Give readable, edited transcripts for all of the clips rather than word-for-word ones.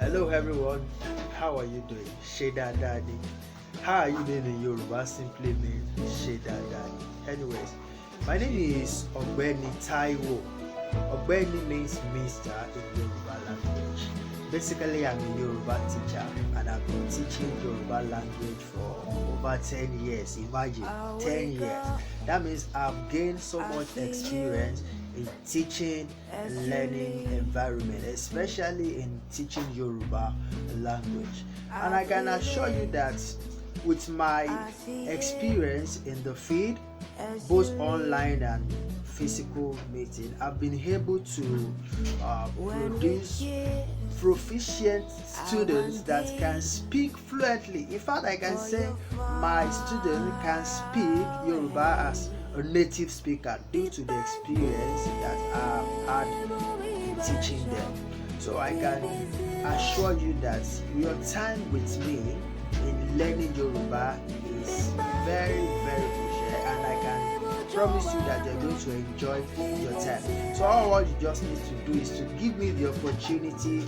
Hello everyone, how are you doing? Sheda Daddy. How are you doing in Yoruba? Simply means Sheda Daddy. Anyways, my name is Ogbeni Taiwo. Ogbeni means Mister in Yoruba language. Basically, I'm a Yoruba teacher and I've been teaching Yoruba language for over 10 years. Imagine, 10 years. That means I've gained so much experience in teaching and learning environment, especially in teaching Yoruba language. And I can assure you that with my experience in the field, both online and physical meeting, I've been able to produce proficient students that can speak fluently. In fact, I can say my student can speak Yoruba as a native speaker due to the experience that I've had in teaching them. So I can assure you that your time with me in learning Yoruba is very, very crucial, and I can promise you that you're going to enjoy your time. So all you just need to do is to give me the opportunity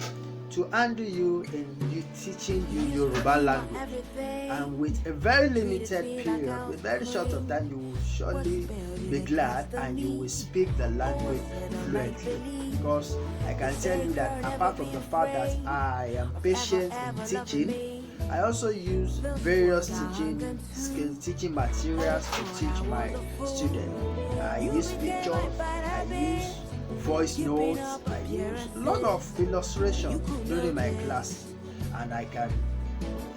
to handle you in you teaching you Yoruba language, and with a very limited period, with very short of time, you will surely be glad and you will speak the language fluently. Because I can tell you that apart from the fact that I am patient in teaching, I also use various teaching skills, teaching materials to teach my students. I use pictures, I use voice notes, I use a lot of illustration during my class, and I can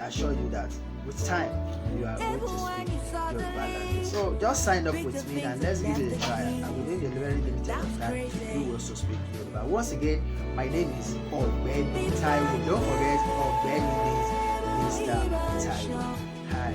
assure you that with time you are going to speak Yoruba language. So just sign up with me and let's give it a try, and within a very limited time you will also speak Yoruba. Once again, my name is Ogbeni Taiwo. Don't forget, Ogbeni means Mr. Taiwo. Hi.